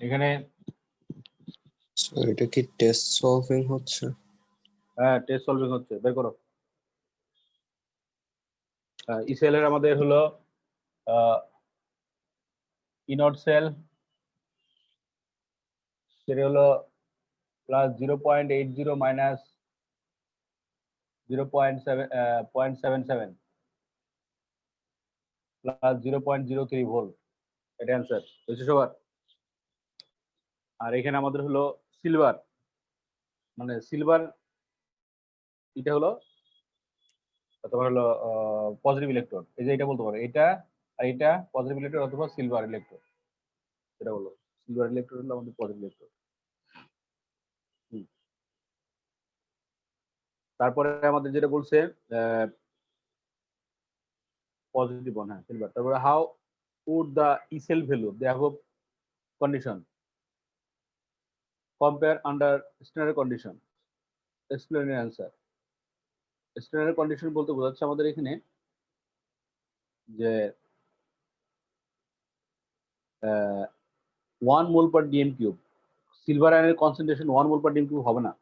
এখানে এটা কি টেস্ট সলভিং হচ্ছে? হ্যাঁ, টেস্ট সলভিং হচ্ছে, বের করো। ইসেল এর আমাদের হলো ইনট সেল, সেটা হলো প্লাস 0.80 মাইনাস 0.77 প্লাস 0.03 ভোল্ট, এটা অ্যান্সার বুঝছো সবার। আর এখানে আমাদের হলো সিলভার, মানে সিলভার এটা হলো তোমার হলো পজিটিভ ইলেকট্রন, এই যে এটা বলতে পারো, এটা আর এটা পজিটিভ ইলেকট্রন অথবা সিলভার ইলেকট্রন, এটা বলো। সিলভার ইলেকট্রন হলো আমাদের পজিটিভ ইলেকট্রন। তারপরে আমাদের যেটা বলছে পজিটিভ বন, হ্যাঁ সিলভার। তারপরে how would the E cell value they have condition compare under standard condition, explain এর অ্যান্সার। স্ট্যান্ডার্ড কন্ডিশন বলতে বোঝাচ্ছে আমাদের এখানে যে 1 mole per dm cube, silver আয়নের concentration 1 mole per dm cube হবে না,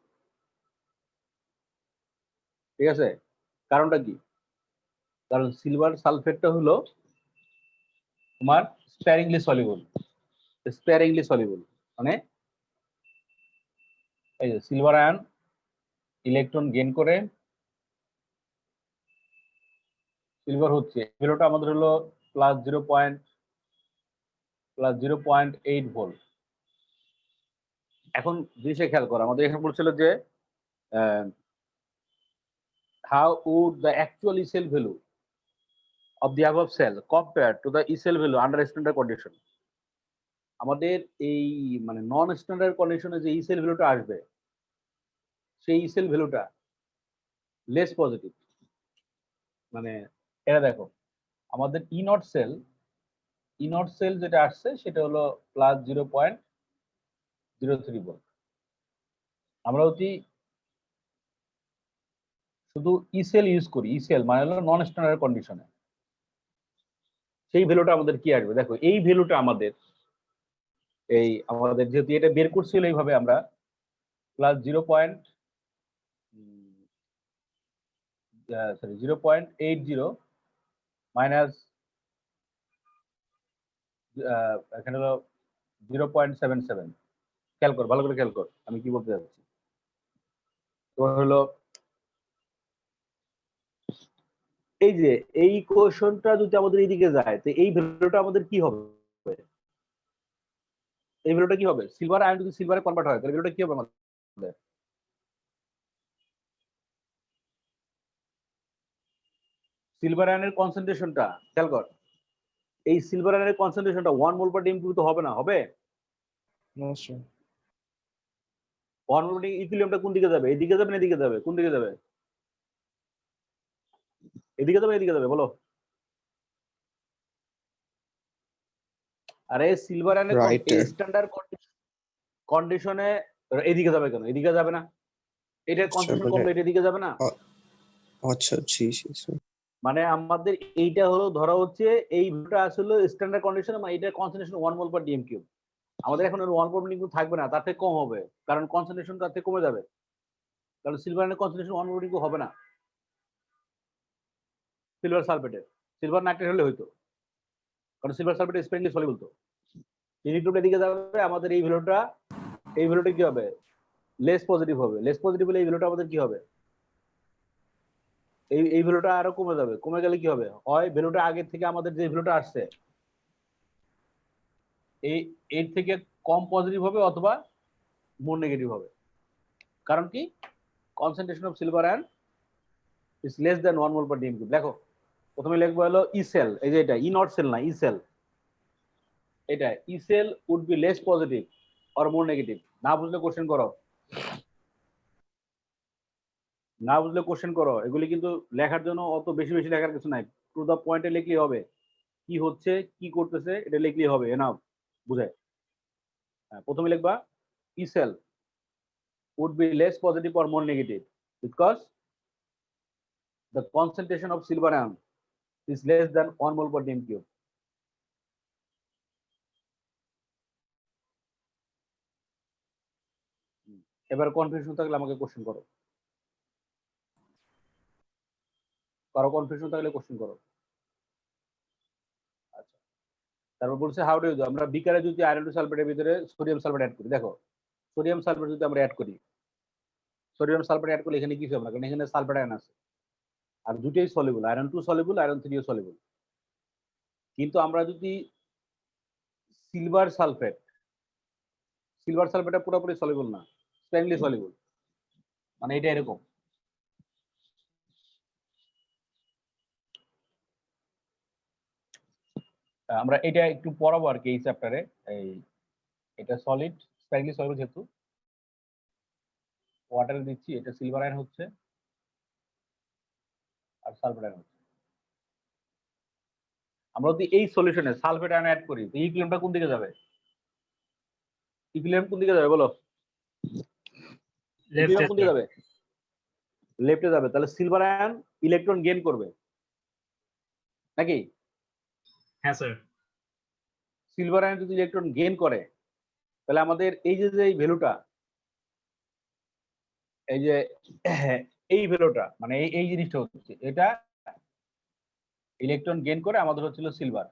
ঠিক আছে? কারণটা কি? কারণ সিলভার সালফেটটা হলো তোমার স্প্যারিংলি সলিউবল, স্প্যারিংলি সলিউবল মানে এই যে সিলভার আয়ন ইলেকট্রন গেইন করে সিলভার হচ্ছে, ভ্যালুটা আমাদের হলো প্লাস 0.8 ভোল্ট। এখন জিনিসটা খেয়াল করো, আমাদের এখানে বলছিল যে how would the actual E cell value of the above cell compared to the E cell value under standard condition। আমাদের এই মানে নন স্ট্যান্ডার্ড কন্ডিশনে যে ই সেল ভ্যালুটা আসবে, সেই ই সেল ভ্যালুটা লেস পজিটিভ। মানে এটা দেখো, আমাদের ই নট সেল যেটা আসছে সেটা হলো প্লাস 0.03 ভোল্ট। আমরা যদি শুধু ই সেল ইউজ করি, ই সেল মানে হলো নন স্ট্যান্ডার্ড কন্ডিশনে, সেই ভ্যালুটা আমাদের কি আসবে দেখো। এই ভ্যালুটা আমাদের এই আমাদের যেহেতু এটা বের করছিল এইভাবে, আমরা প্লাস 0.80 মাইনাস এখানে হলো 0.77। খেয়াল কর, ভালো করে খেয়াল কর আমি কি বলতে যাচ্ছি। তো হলো এই যে এই কোশ্চেনটা যদি আমাদের এইদিকে যায়, তো এই ভ্যালুটা আমাদের কি হবে? এই ভ্যালুটা কি হবে? সিলভার আয়ন যদি সিলভারে কনভার্ট হয় তাহলে ভ্যালুটা কি হবে আমাদের? সিলভার আয়নের কনসেন্ট্রেশনটা খেয়াল কর, এই সিলভার আয়নের কনসেন্ট্রেশনটা 1 মোল পার ডিএম কিউব তো হবে না, হবে? 1 মোল পার ইকুইলিব্রিয়ামটা কোন দিকে যাবে? এদিকে যাবে না এদিকে যাবে? কোন দিকে যাবে? এদিকে যাবে এদিকে যাবে বলো? আরে সিলভার আয়নের স্ট্যান্ডার্ড কন্ডিশনে এদিকে যাবে কেন? এদিকে যাবে না, এটার কনসেন্ট্রেশন কমবে, এটা এদিকে যাবে না। আচ্ছা জি জি। মানে আমাদের এইটা হলো ধরা হচ্ছে এই ভ্যালুটা আসলে স্ট্যান্ডার্ড কন্ডিশন, মানে এটা concentration 1 mole per dm cube. আমাদের এখন 1 মোল পার ডিএম কিউব থাকবে না, তার থেকে কম হবে, কারণ কনসেন্ট্রেশন তার থেকে কমে যাবে, কারণ সিলভারের concentration 1 mole per dm cube হবে না সিলভার সালফেটের। সিলভার নাইট্রেট হলে হয়তো, কারণ সিলভার সালফেট স্প্যারিংলি সলিউবল। তো ইলেকট্রনটা দিকে যাবে, আমাদের এই ভ্যালুটা কি হবে? লেস পজিটিভ হবে। লেস পজিটিভ হলে এই ভ্যালুটা আমাদের কি হবে? এই ভ্যালুটা আরো কমে যাবে। কমে গেলে কি হবে? হয় ভ্যালুটা আগের থেকে আমাদের যে ভ্যালুটা আসছে এর থেকে কম পজিটিভ হবে অথবা মোর নেগেটিভ হবে। কারণ কি? Concentration of silver ion is less than 1 mole per dm cube. দেখো প্রথমে লিখবো হলো ই সেল, এই যে এটা ই নট সেল না, ই সেল, এটা E cell would be less positive or more negative. না বুঝলে কোশ্চেন করো, না বুঝলে কোশ্চেন করো। এগুলি কিন্তু লেখার জন্য অত বেশি বেশি লেখার কিছু নাই, টু দা পয়েন্টে লিখলেই হবে। কি হচ্ছে কি করতেছে এটা লিখলেই হবে, এনাফ বুঝায়। প্রথমে লিখবা ই sell would be less positive or more negative because the concentration of silver ion is less than 1 mole per dm cube. এবার কনফিউশন থাকলে আমাকে কোশ্চেন করো, কারো কনফিউশন থাকলে কোশ্চেন করো। আচ্ছা, তারপর বলছে হাউ ডু ইউ ডু, আমরা বিকারে যদি আয়রন টু সালফেটের ভিতরে সোডিয়াম সালফেট অ্যাড করি, দেখো সোডিয়াম সালফেট যদি আমরা অ্যাড করি, সোডিয়াম সালফেট অ্যাড করলে এখানে কি হবে না, কারণ এখানে সালফেট আয়ন আছে আর দুটোই soluble, iron 2 soluble, iron 3 soluble. কিন্তু আমরা যদি সিলভার সালফেটটা পুরোপুরি সলিবল না, স্প্যাংলি সলিবল, মানে এটা এরকম। আমরা এটা একটু পড়াবো আর কি এই চ্যাপ্টারে। এই এটা সলিড স্প্যাংলি সলিবল, যেহেতু ওয়াটারে দিচ্ছি, এটা সিলভার আয়ন হচ্ছে আর সালফেট আয়ন হচ্ছে। আমরা যদি এই সলিউশনে সালফেট আয়ন অ্যাড করি, তো ইকুইলিব্রিয়ামটা কোন দিকে যাবে? ইকুইলিব্রিয়াম কোন দিকে যাবে বলো? ইকুইলিব্রিয়াম কোন দিকে যাবে? লেফটে যাবে। তাহলে সিলভার আয়ন ইলেকট্রন গেইন করবে নাকি? হ্যাঁ স্যার। সিলভার আয়ন যদি ইলেকট্রন গেইন করে, তাহলে আমাদের এই যে এই ভ্যালুটা, এই যে এই ভ্যালুটা, মানে এই জিনিসটা হচ্ছে, এটা ইলেকট্রন গেইন করে আমাদের হচ্ছিল সিলভার।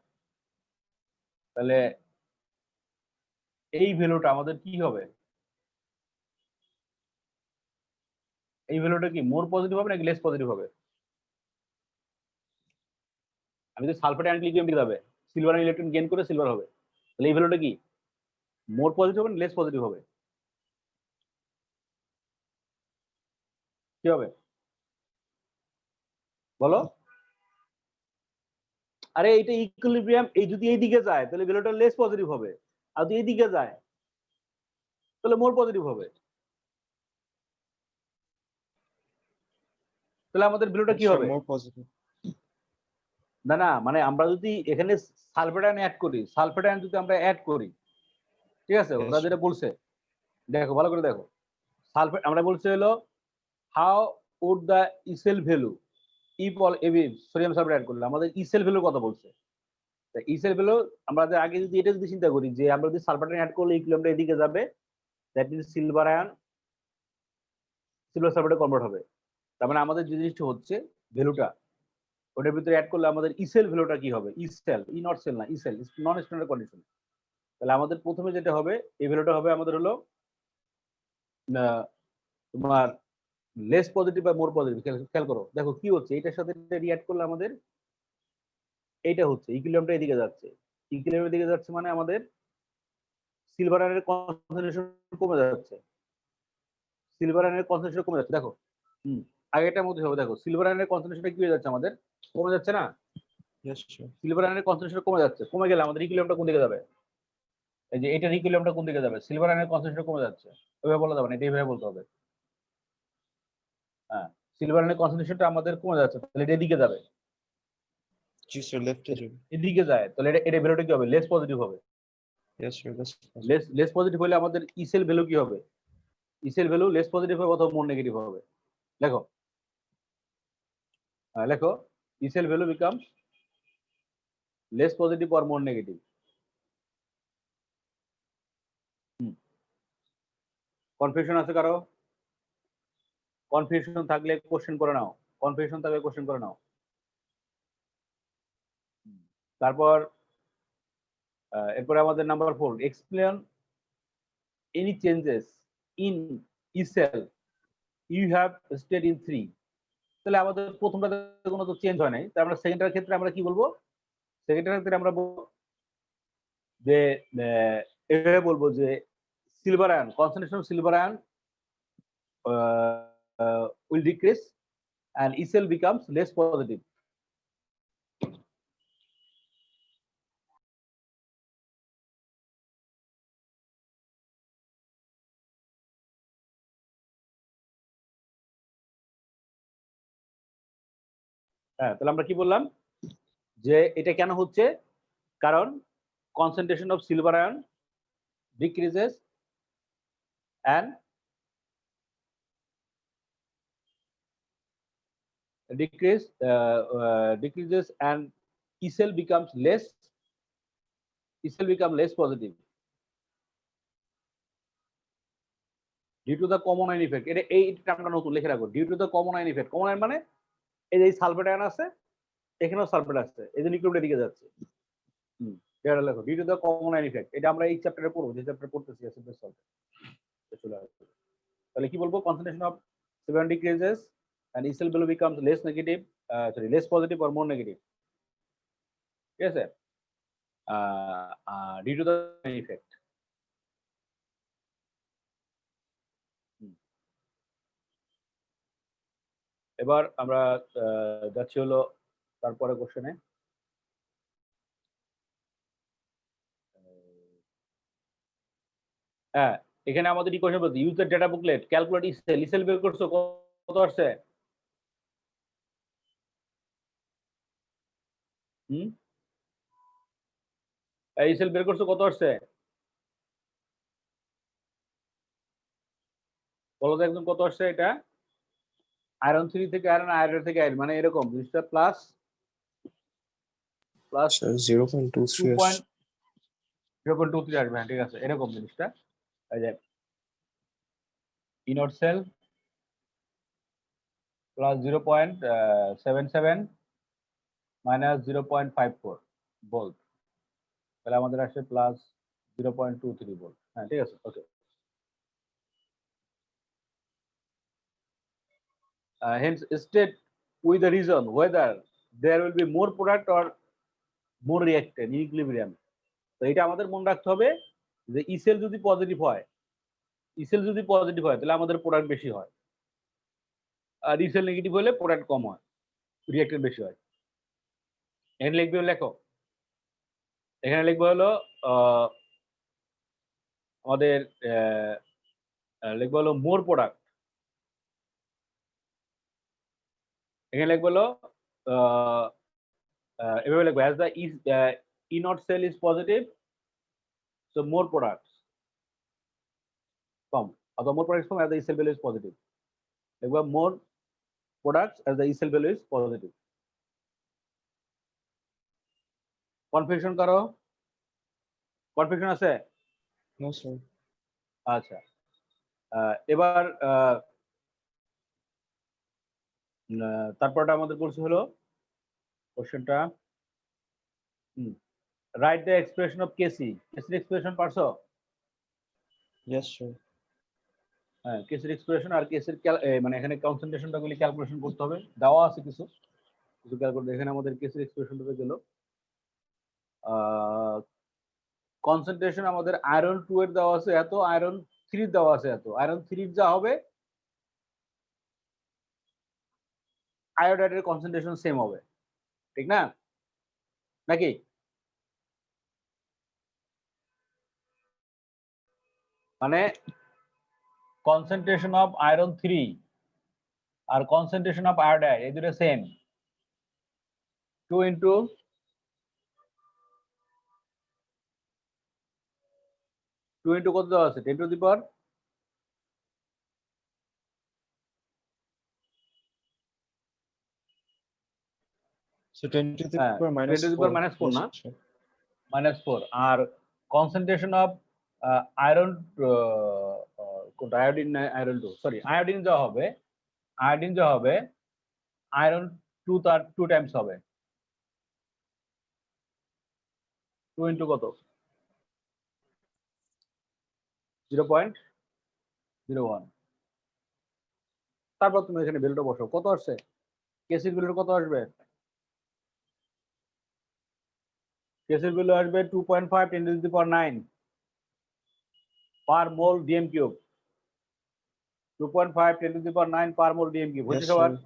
তাহলে এই ভ্যালুটা আমাদের কি হবে? এই ভ্যালুটা কি মোর পজিটিভ হবে নাকি লেস পজিটিভ হবে? আমি যদি সালফেট আয়ন লিথিয়াম দিকে যাবে, সিলভার আয়ন ইলেকট্রন গেইন করে সিলভার হবে, তাহলে এই ভ্যালুটা কি মোর পজিটিভ হবে না লেস পজিটিভ হবে? কি হবে বলো? আরে এটা ইকুইলিব্রিয়াম, এই যদি এই দিকে যায় তাহলে ভ্যালুটা লেস পজিটিভ হবে, আর যদি এই দিকে যায় তাহলে মোর পজিটিভ হবে। তাহলে আমাদের ভ্যালুটা কি হবে? More positive. না না, মানে আমরা যদি এখানে সালফেট আয়ন অ্যাড করি, সালফেট আয়ন যদি আমরা অ্যাড করি, ঠিক আছে, ওরা যেটা বলছে দেখো ভালো করে দেখো, সালফেট আমরা বলছে হলো how would the E cell value if all এবি সোডিয়াম সালফেট অ্যাড করলে আমাদের ইসেল ভ্যালু কত বলছে। ইসেল ভ্যালু আমরা আগে যদি এটা যদি চিন্তা করি যে আমরা যদি সালফেট আয়ন অ্যাড করলে ইকুইলিব্রিয়ামটা এদিকে যাবে, that means silver ion silver সালফেটে কনভার্ট হবে। তার মানে আমাদের যে জিনিসটা হচ্ছে ভ্যালুটা, ওটার ভিতরে অ্যাড করলে আমাদের ইসেল ভ্যালুটা কি হবে? ইসেল, ই নট সেল না, ইসেল নন স্ট্যান্ডার্ড কন্ডিশন। তাহলে আমাদের প্রথমে যেটা হবে, এই ভ্যালুটা হবে আমাদের হলো তোমার লেস পজিটিভ বা মোর পজিটিভ। খেয়াল করো, দেখো কি হচ্ছে, এটার সাথে রিঅ্যাক্ট করলে আমাদের এইটা হচ্ছে ইকুইলিব্রিয়ামটা এদিকে যাচ্ছে, ইকুইলিব্রিয়ামের দিকে যাচ্ছে, মানে আমাদের সিলভার আয়নের কনসেন্ট্রেশন কমে যাচ্ছে, সিলভার আয়নের কনসেন্ট্রেশন কমে যাচ্ছে। দেখো আগেটার মধ্যে হবে, দেখো সিলভার আয়নের কনসেন্ট্রেশনটা কি হয়ে যাচ্ছে আমাদের? কমে যাচ্ছে না? সিলভার আয়নের কনসেন্ট্রেশন কমে যাচ্ছে, কমে গেলে আমাদের ইকুইলিব্রিয়ামটা কোন দিকে যাবে? এই যে এটার ইকুইলিব্রিয়ামটা কোন দিকে যাবে? সিলভার আয়নের কনসেন্ট্রেশন কমে যাচ্ছে, ওইভাবে বলা যাবে না, এটা এইভাবে বলতে হবে। হ্যাঁ, সিলভার আয়নের কনসেন্ট্রেশনটা আমাদের কমে যাচ্ছে, তাহলে এটা এদিকে যাবে। জি স্যার, লেফটে যাবে। এদিকে যায়, তাহলে এটা ভ্যালুটা কি হবে? লেস পজিটিভ হবে। ইয়েস স্যার, লেস পজিটিভ হলে আমাদের ইসেল ভ্যালু কি হবে? ইসেল ভ্যালু লেস পজিটিভ হবে অথবা মোর নেগেটিভ হবে। লেখো, লেখো, E cell value becomes less positive or more negative. Confusion আছে কারো? কনফিউশন থাকলে কোশ্চেন করে নাও, কনফিউশন থাকলে কোশ্চেন করে নাও। তারপর এরপরে আমাদের number 4, explain any changes in E cell you have stated in 3। তাহলে আমাদের প্রথমটাতে কোনো তো চেঞ্জ হয় নাই, তাহলে আমরা সেকেন্ডটার ক্ষেত্রে আমরা কি বলবো? সেকেন্ডটার ক্ষেত্রে আমরা বলবো যে এভাবে বলবো যে silver ion concentration silver ion will decrease and E cell becomes less positive. হ্যাঁ, তাহলে আমরা কি বললাম যে এটা কেন হচ্ছে? কারণ concentration of silver ion decreases and decreases and E cell becomes less, E cell become less positive. Due to the common ion effect, এটা এই টার্মটা নতুন লিখে রাখো। Due to the common ion effect, common ion মানে এই যে sulphate ion আছে, এখানেও সালফেট আছে, এই যে নিউক্লিয়ার দিকে যাচ্ছে। এটা লেখো due to the common ion effect. এটা আমরা এই চ্যাপ্টারে পড়বো, যে চ্যাপ্টারে পড়তেছি অ্যাসিড সালফেট। চলে আসবে। তাহলে কি বলবো? Concentration of 7 decreases and E cell value becomes less negative, less positive or more negative. ঠিক আছে? Due to the effect. এবার আমরা যাচ্ছি হলো তারপরে কোশ্চেনে। হ্যাঁ, এখানে আমাদের ইকুয়েশন বলতে use the data booklet, calculate E cell. E cell বের করছো কত আসছে? ইসেল বের করছো কত আসছে? বলো তো একদম কত আসছে এটা? আয়রন 3 থেকে আয়রন, আয়রন থেকে আয়রন, মানে এরকম জিনিসটা প্লাস 0.23 0.23 আসবে। হ্যাঁ ঠিক আছে, এরকম জিনিসটা। এই যে ইনট সেল প্লাস 0.77 মাইনাস 0.54 ভোল্ট, তাহলে আমাদের আসছে প্লাস 0.23 ভোল্ট। হ্যাঁ ঠিক আছে, ওকে। Hence state with the reason whether there will be more product or more reactant in equilibrium. তো এটা আমাদের মনে রাখতে হবে যে ই সেল যদি পজিটিভ হয়, ই সেল যদি পজিটিভ হয় তাহলে আমাদের প্রোডাক্ট বেশি হয়, আর ই সেল নেগেটিভ হলে প্রোডাক্ট কম হয়, রিঅ্যাক্টেন্ট বেশি হয়। এখানে লিখবে, লেখো এখানে লিখবো হলো আমাদের লিখবো হলো মোর প্রোডাক্ট। এখানে লিখবো হলো এভাবে লিখবো as the E not cell is positive, so more products কম, অথবা মোর প্রোডাক্টস কম as the E cell value is positive. লিখবো more products as the E cell value is positive. Confusion করো? কনফিউশন আছে? No, sir. আচ্ছা, এবার তারপরটা আমাদের কোর্স হলো কোশ্চেনটা write the expression of KC. কেসির এক্সপ্রেশন পারছো? Yes, sir. হ্যাঁ, কেসির এক্সপ্রেশন আর কেসির মানে এখানে কনসেন্ট্রেশনটা গুলি ক্যালকুলেশন করতে হবে, দেওয়া আছে কিছু কিছু ক্যালকুলেট। এখানে আমাদের কেসির এক্সপ্রেশনটা গেল। কনসেন্ট্রেশন আমাদের আয়রন 2 এর দেওয়া আছে এত, আয়রন 3 দেওয়া আছে এত। আয়রন 3 যা হবে আয়োডাইডের কনসেন্ট্রেশন সেম হবে, ঠিক না নাকি? মানে কনসেন্ট্রেশন অফ আয়রন 3 আর কনসেন্ট্রেশন অফ আয়োডাইড এই দুটো সেম। 2 ইন্টু 2 ইন্টু কত দেওয়া আছে? 10 to the power So 10 to the power 10 minus to the 4. Power minus 4 Yes, না, sir. -4। আর কনসেন্ট্রেশন অফ আয়রন কোনটা? আয়োডিন না আয়রন 2, সরি আয়োডিন যা হবে, আয়োডিন যা হবে আয়রন 2 তার 2 টাইমস হবে। 2 ইন্টু কত? 0.01। তারপর তুমি এখানে ভ্যালুটা বসো, কত আসছে? কেসির ভ্যালুটা কত আসবে? কেসির ভ্যালু আসবে 2.5 10 to the power 9 per mole DM cube. 2.5 10 to the power 9 per mole DM cube. হচ্ছে Yes, সবার? sir.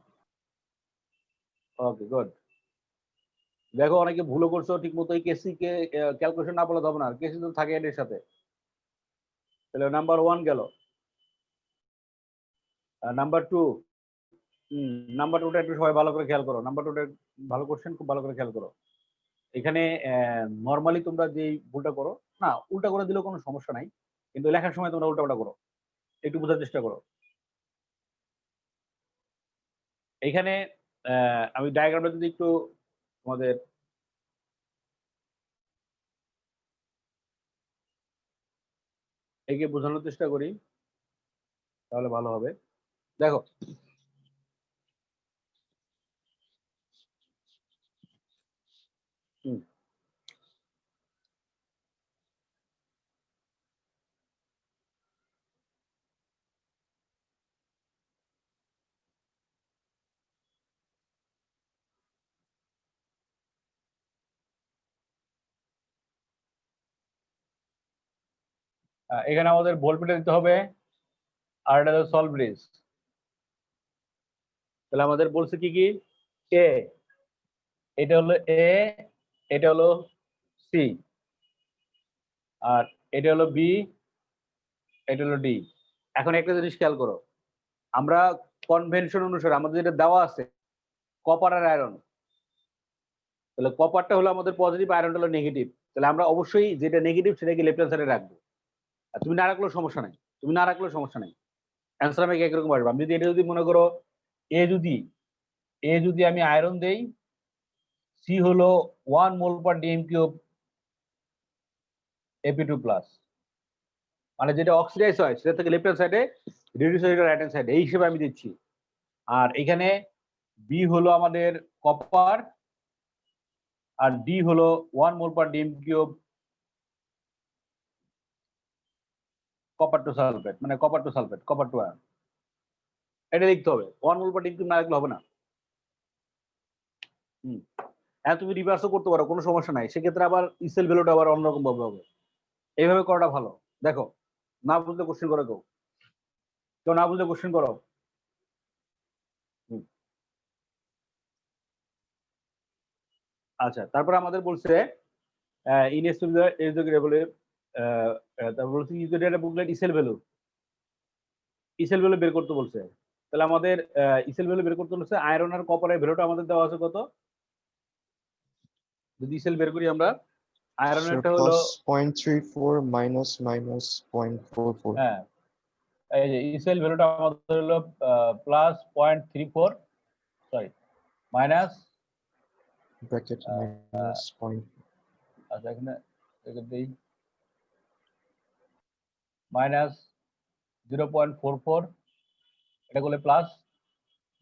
ওকে, গুড। দেখো অনেকে ভুলও করছো, ঠিক মতো এই কেসি কে ক্যালকুলেশন না বলে হবে না, কেসি তো থাকে এর সাথে। তাহলে নাম্বার 1 গেল। নাম্বার 2, নাম্বার 2টা একটু সবাই ভালো করে খেয়াল করো। নাম্বার 2টা ভালো কোশ্চেন, খুব ভালো করে খেয়াল করো। এখানে নরমালি তোমরা যে ভুলটা করো, না উল্টা করে দিলেও কোনো সমস্যা নাই, কিন্তু লেখার সময় তোমরা উল্টাপাল্টা করো, একটু বোঝার চেষ্টা করো। এখানে আমি ডায়াগ্রামটা যদি একটু তোমাদের একে বোঝানোর চেষ্টা করি। তাহলে ভালো হবে। দেখো হুম এখানে আমাদের বলপিটা দিতে হবে, আর এটা হলো সল্ভ ব্রিজ। তাহলে আমাদের বলছে কি কি, এ, এটা হলো এ, এটা হলো সি, আর এটা হলো বি, এটা হলো ডি। এখন একটা জিনিস খেয়াল করো, আমরা কনভেনশন অনুসারে আমাদের যেটা দেওয়া আছে কপার আর আয়রন, তাহলে কপারটা হলো আমাদের পজিটিভ, আয়রনটা হলো নেগেটিভ। তাহলে আমরা অবশ্যই যেটা নেগেটিভ সেটাকে লেফট হ্যান্ড সাইডে রাখবো। আর তুমি না রাখলেও সমস্যা নাই, তুমি না রাখলেও সমস্যা নাই, অ্যান্সার আমাকে একরকম আসবে। আমি যদি এটা যদি মনে করো এ যদি আমি আয়রন দেই, সি হলো 1 mole per dm cube Ap2+, মানে যেটা অক্সিডাইজ হয় সেটা থেকে লেফট হ্যান্ড সাইডে, রিডিউস হয় রাইট হ্যান্ড সাইডে, এই হিসেবে আমি দিচ্ছি। আর এখানে বি হলো আমাদের কপার, আর ডি হলো 1 mole per dm cube copper two sulphate, মানে copper two sulphate, copper two iron. এটা লিখতে হবে, 1 মোল পার ডিএম কিউব না লিখলে হবে না। হ্যাঁ, তুমি রিভার্সও করতে পারো, কোনো সমস্যা নাই, সেক্ষেত্রে আবার ইসেল ভ্যালুটা আবার অন্যরকম ভাবে হবে। এইভাবে করাটা ভালো। দেখো, না বুঝলে কোশ্চেন করো, কেউ না বুঝলে কোশ্চেন করো। আচ্ছা, তারপরে আমাদের বলছে তারপর বলছে বুকলেট ইসেল ভ্যালু, ইসেল ভ্যালু বের করতে বলছে। তাহলে আমাদের ইসেল ভ্যালু বের করতে বলছে, আয়রন আর কপারের ভ্যালুটা আমাদের দেওয়া আছে কত, যদি ইসেল বের করি আমরা, আয়রনেরটা হলো 0.34 minus 0.44. হ্যাঁ, এই যে ইসেল ভ্যালুটা আমাদের হলো +0.34, sorry minus, Bracket minus point. আচ্ছা এখানে দিই -0.44, এটা করলে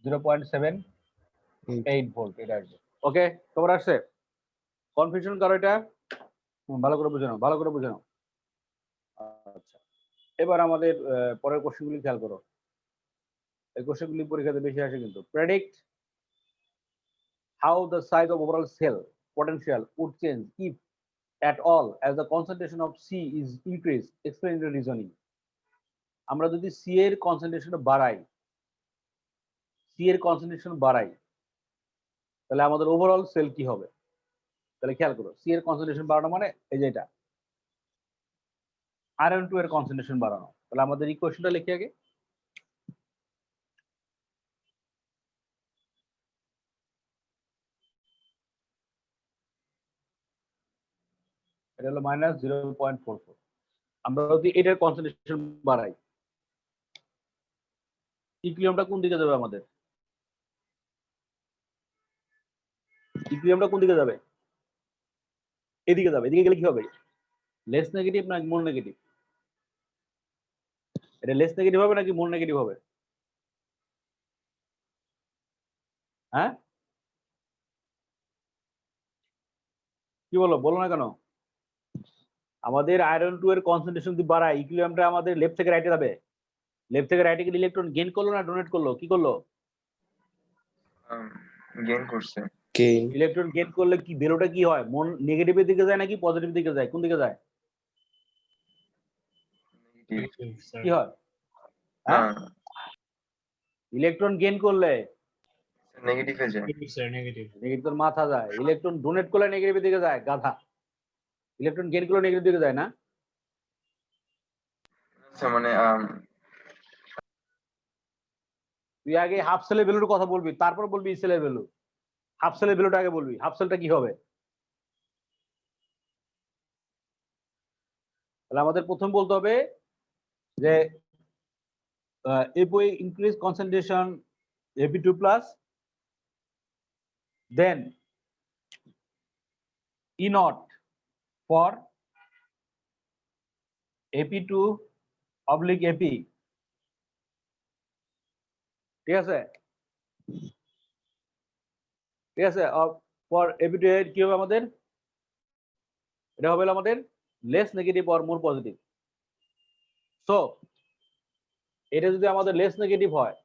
+0.788 ভোল্ট, এটা আসবে। ওকে, খবর আসছে? কনফিউশন করো এটা, ভালো করে বুঝে নাও, ভালো করে বুঝে নাও। আচ্ছা, এবার আমাদের পরের কোশ্চেনগুলি খেয়াল করো। এই কোশ্চেনগুলি পরীক্ষাতে বেশি আসে কিন্তু। Predict how the size of overall cell potential would change if at all as the concentration of C is increased, explain the reasoning. আমরা যদি সি এর কনসেন্ট্রেশন বাড়াই, তাহলে আমাদের ওভারঅল সেল কি হবে? তাহলে খেয়াল করো, সি এর কনসেন্ট্রেশন বাড়ানো মানে এই যে এটা আয়রন 2 এর কনসেন্ট্রেশন বাড়ানো। তাহলে আমাদের ইকুয়েশনটা লিখি আগে। এটা হলো -0.44। আমরা যদি এটার কনসেন্ট্রেশন বাড়াই, ইকুইলিব্রিয়ামটা কোন দিকে যাবে আমাদের? ইকুইলিব্রিয়ামটা কোন দিকে যাবে? এদিকে যাবে। এদিকে গেলে কি হবে? লেস নেগেটিভ না মোর নেগেটিভ? এটা লেস নেগেটিভ হবে নাকি মোর নেগেটিভ হবে? হ্যাঁ, কি বলো, বলো না কেন? আমাদের আয়রন 2 এর কনসেন্ট্রেশন যদি বাড়ায়, ইকুইলিব্রিয়ামটা আমাদের লেফট থেকে রাইটে যাবে। লেফট থেকে রাইটে গেলে ইলেকট্রন গেইন করলো না ডোনেট করলো? কি করলো? গেইন করছে। Gain. ইলেকট্রন গেইন করলে কি ভ্যালুটা কি হয়? মন নেগেটিভের দিকে যায় নাকি পজিটিভ দিকে যায়? কোন দিকে যায়? Negative, sir. কি হয়? হ্যাঁ, ইলেকট্রন গেইন করলে নেগেটিভে যায়। Negative, sir. Negative. নেগেটিভ মাথা যায়, ইলেকট্রন ডোনেট করলে নেগেটিভের দিকে যায়, গাধা। ইলেকট্রন গেইন করলে নেগেটিভ দিকে যায় না? আচ্ছা, মানে তুই আগে হাফ সেলের ভ্যালুর কথা বলবি, তারপর বলবি সেলের ভ্যালু। হাফ সেলের ভ্যালুটা আগে বলবি, হাফ সেলটা কি হবে? তাহলে আমাদের প্রথম বলতে হবে যে if we increase concentration Ap2+, then E naught for Ap2 / Ap ঠিক আছে ঠিক আছে ফর এবিটেড কি হবে আমাদের এটা হবে আমাদের less negative or more positive so এটা যদি আমাদের লেস নেগেটিভ হয়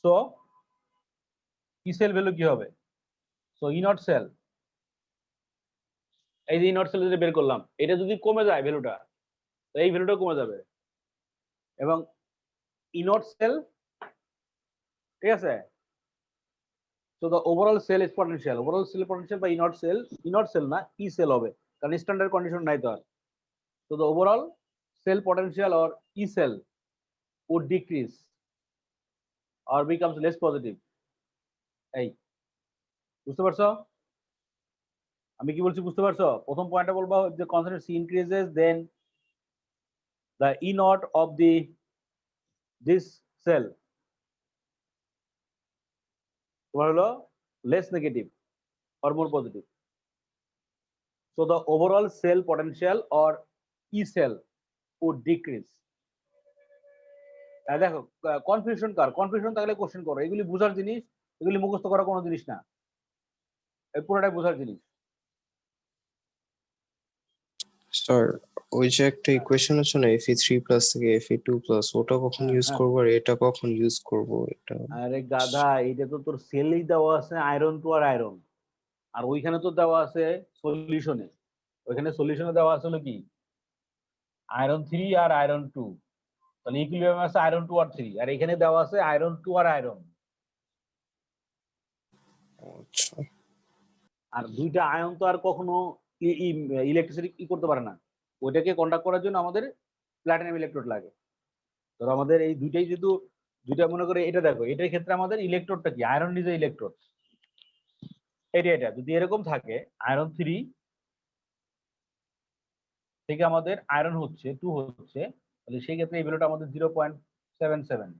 সো ই সেল ভ্যালু কি হবে সো ই নট সেল এই যে ই নট সেল যদি বের করলাম এটা যদি কমে যায় ভ্যালুটা তো এই ভ্যালুটা কমে যাবে এবং ই নট সেল ঠিক আছে so the overall cell is potential overall cell potential by e not cell না e cell হবে কারণ স্ট্যান্ডার্ড কন্ডিশন নাই তো আর so the overall cell potential or e cell would decrease or becomes less positive এই বুঝতে পারছো আমি কি বলছি বুঝতে পারছো প্রথম পয়েন্টটা বলবো যে concentration increases then the e naught of this cell তোমার হলো less negative or more positive so the overall cell potential or e cell would decrease দেখো কনফিউশন থাকলে কোশ্চেন করো এগুলি বোঝার জিনিস এগুলি মুখস্থ করা কোনো জিনিস না এই পুরোটাই বোঝার জিনিস স্যার ওই যে একটা ইকুয়েশন আছে না Fe3 প্লাস থেকে Fe2 প্লাস ওটা কখন ইউজ করব আর এটা কখন ইউজ করব এটা আরে গাধা এইটা তো তোর সেলেই দেওয়া আছে আয়রন টু আর আয়রন আর ওইখানে তো দেওয়া আছে সলিউশনে ওইখানে সলিউশনে দেওয়া আছে হলো কি আয়রন 3 আর আয়রন 2 তাহলে ইকুইলিব্রিয়াম আছে আয়রন 2 আর 3 আর এখানে দেওয়া আছে আয়রন 2 আর আয়রন আচ্ছা আর দুইটা আয়ন তো আর কখনো ইলেকট্রিসিটি করতে পারে না ওইটাকে কন্ডাক্ট করার জন্য আমাদের প্লাটিনাম ইলেকট্রোড লাগে ধরো আমাদের এই দুইটাই যেহেতু দুইটা মনে করে এটা দেখো এটার ক্ষেত্রে আমাদের ইলেকট্রোডটা কি আয়রন নিজে ইলেকট্রোড এটা যদি এরকম থাকে আয়রন 3 থেকে আমাদের আয়রন হচ্ছে 2 হচ্ছে তাহলে সেই ক্ষেত্রে এই ভ্যালুটা আমাদের 0.77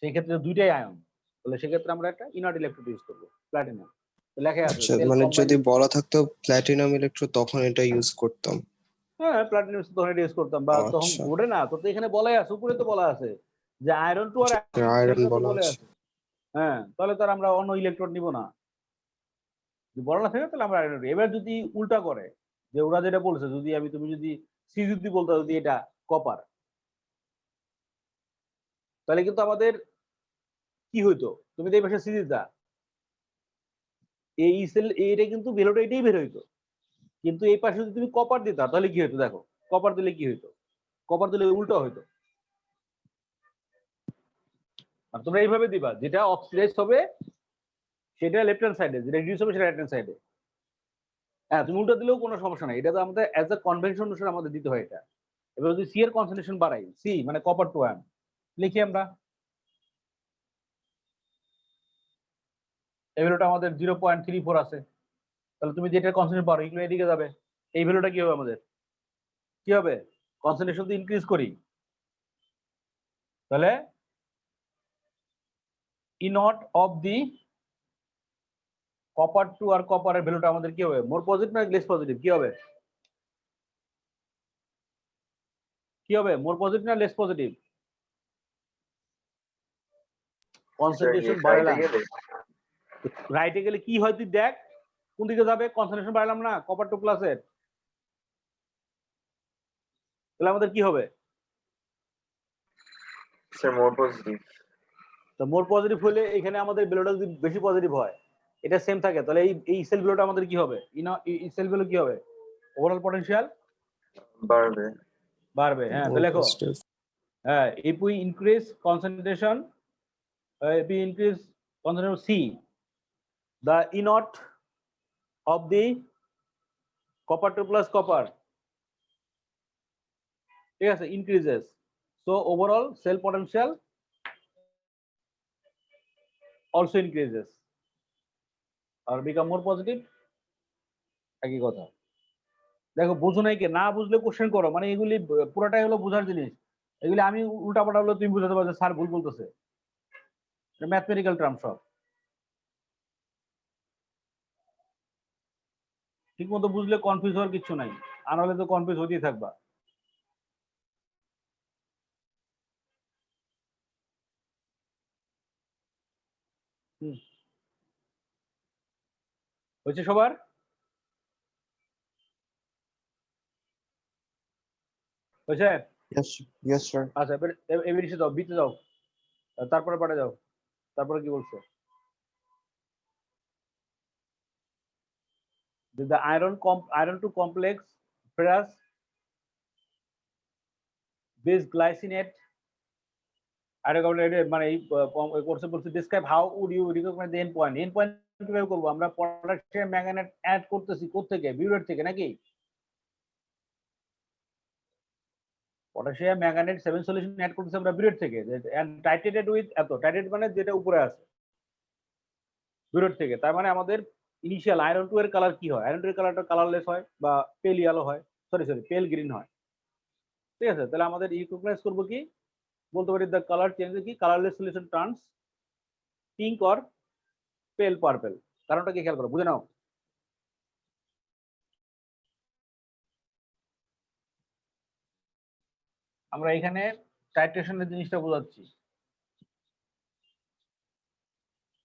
সেই ক্ষেত্রে দুইটাই আয়ন তাহলে সেই ক্ষেত্রে আমরা একটা ইনার্ট ইলেকট্রোড ইউজ করব প্লাটিনাম লেখা আছে আচ্ছা মানে যদি বলা থাকতো প্ল্যাটিনাম ইলেকট্রোড তখন এটা ইউজ করতাম হ্যাঁ প্লাটিনাম তখন এটা ইউজ করতাম বা তখন আচ্ছা। বোর্ডে না তো এখানে বলাই আছে উপরে তো বলা আছে যে আয়রন 2 আর আয়রন বলা বলে আছে আছে হ্যাঁ তাহলে তার আমরা অন্য ইলেকট্রোড নিব না যদি বলা না থাকে তাহলে আমরা আয়রন এবার যদি উল্টা করে যে ওরা যেটা বলছে যদি তুমি যদি সি যদি বলতে যদি এটা কপার তাহলে কিন্তু আমাদের কি হইতো তুমি তো এই পাশে সি দিতা এই সেল এইটা কিন্তু ভ্যালুটা এটাই বের হইতো কিন্তু এই পাশে যদি তুমি কপার দিতা তাহলে কি হইতো দেখো কপার দিলে কি হইতো কপার দিলে উল্টো হইতো আর তোমরা এইভাবে দিবা যেটা অক্সিডাইজ হবে সেটা লেফট হ্যান্ড সাইডে যেটা রিডিউস হবে সেটা রাইট হ্যান্ড সাইডে হ্যাঁ তুমি উল্টো দিলেও কোনো সমস্যা নাই এটা তো আমাদের অ্যাজ এ কনভেনশন অনুসারে আমাদের দিতে হয় এটা এবার যদি সি এর কনসেন্ট্রেশন বাড়াই সি মানে কপার টু আয়ন লিখি আমরা এই ভ্যালুটা আমাদের 0.34 আছে তাহলে তুমি যেটা কনসেন্ট্রেশন বাড়ো এগুলো এদিকে যাবে এই ভ্যালুটা কি হবে আমাদের কি হবে কনসেন্ট্রেশন তো ইনক্রিজ করি তাহলে E not of the copper two আর কপারের ভ্যালুটা আমাদের কি হবে মোর পজিটিভ না লেস পজিটিভ কি হবে মোর পজিটিভ না লেস পজিটিভ কনসেন্ট্রেশন বাড়ালাম রাইটে গেলে কি হয় তুই দেখ কোন দিকে যাবে কনসেন্ট্রেশন বাড়ালাম না কপার টু প্লাসের তাহলে আমাদের কি হবে স্যার মোর পজিটিভ তো মোর পজিটিভ হলে এখানে আমাদের ভ্যালুটা যদি বেশি পজিটিভ হয় এটা সেম থাকে তাহলে এই সেল ভ্যালুটা আমাদের কি হবে এই সেল ভ্যালু কি হবে ওভারঅল পটেনশিয়াল বাড়বে হ্যাঁ তাহলে লেখো হ্যাঁ if we increase concentration C the E naught of the copper to plus copper ঠিক আছে increases so overall cell potential also increases or become more positive একই কথা দেখো বুঝো নাই কে না বুঝলে কোশ্চেন করো মানে এগুলি পুরোটাই হলো বোঝার জিনিস এগুলি আমি উল্টাপাল্টা হলো তুমি বুঝাতে পারছো স্যার ভুল বলতেছে ম্যাথমেটিক্যাল টার্ম সব ঠিক মতো বুঝলে কনফিউজ হওয়ার কিছু নাই আর নাহলে তো কনফিউজ হতেই থাকবা হয়েছে সবার? হয়েছে? Yes, yes, sir. আচ্ছা এবার এসে যাও, বিতে যাও, তারপরে পাঠে যাও, তারপরে কি বলছে? The iron to complex ferrous base glycinate মানে এই কোর্সে বলছে describe how would you recognize the end point কিভাবে করবো আমরা? পটাশিয়াম ম্যাঙ্গানেট অ্যাড করতেছি কোত্থেকে? বিউরেট থেকে নাকি? পটাশিয়াম ম্যাঙ্গানেট 7 সলিউশন অ্যাড করতেছি আমরা বিউরেট থেকে, এন্ড টাইট্রেটেড উইথ এত, টাইট্রেট মানে যেটা উপরে আছে বিউরেট থেকে। তার মানে আমাদের ইনিশিয়াল আয়রন 2 এর কালার কি হয়? আয়রন 2 এর কালারটা কালারলেস হয় বা পেল ইয়েলো হয়, সরি পেল গ্রিন হয়, ঠিক আছে? তাহলে আমাদের রিকগনাইজ করব কি, বলতে পারি দ্য কালার চেঞ্জ কি, colourless solution turns pink or পেল পার্পল। কারণটা কি খেয়াল করো, বুঝে নাও। আমরা এখানে টাইট্রেশনের জিনিসটা বোঝাচ্ছি,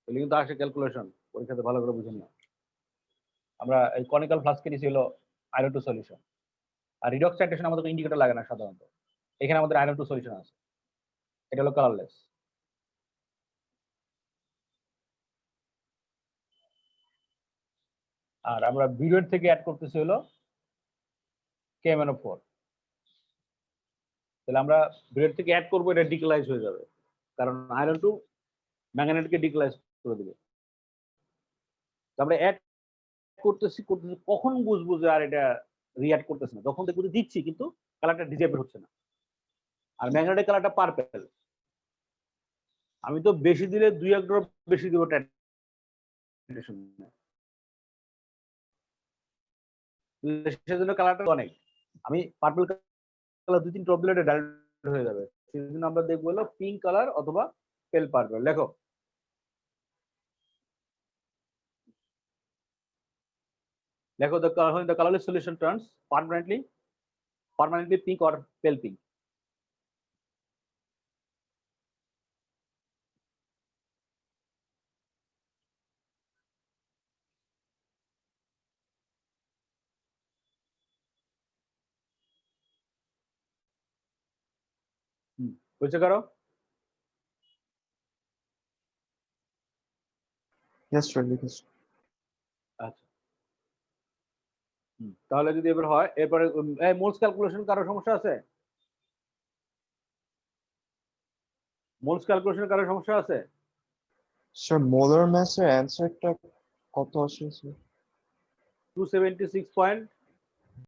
এগুলো কিন্তু আসে ক্যালকুলেশন, পরীক্ষাতে ভালো করে বুঝে নাও। আমরা এই কনিক্যাল ফ্লাস্কে নিয়েছি হলো আয়রন 2 সলিউশন, আর রিডক্স টাইট্রেশন আমাদের ইন্ডিকেটর লাগে না সাধারণত। এখানে আমাদের আয়রন 2 সলিউশন আছে, এটা হলো কালারলেস। আর আমরা বিউরেট থেকে অ্যাড করতেছি হলো KMnO4। তাহলে আমরা বিউরেট থেকে অ্যাড করবো, এটা ডিক্লাইজ হয়ে যাবে, কারণ আয়রন 2 ম্যাঙ্গানেটকে ডিক্লাইজ করে দিবে। আমরা অ্যাড করতেছি কখন বুঝবো যে আর এটা রিঅ্যাক্ট করতেছে না? তখন দেখবো দিচ্ছি কিন্তু কালারটা ডিজেবল হচ্ছে না। আর ম্যাঙ্গানেটের কালারটা পার্পল, আমি তো বেশি দিলে 2-1 ড্রপ বেশি দিব টাইট্রেশন, সেজন্য কালারটা অনেক, আমি পার্পল কালার 2-3 ড্রপ দিলে এটা ডাইরেক্ট হয়ে যাবে। সেজন্য আমরা দেখবো হলো পিঙ্ক কালার অথবা পেল পার্পল। লেখো the colorless solution turns permanently pink or pale pink. বুঝতে পারো? Yes, sir. Because আচ্ছা, তাহলে যদি এবার হয়, এরপরে মোলস ক্যালকুলেশন কারো সমস্যা আছে? মোলস ক্যালকুলেশন কারো সমস্যা আছে? sir, molar mass এর answer টা কত আসে স্যার? 276.5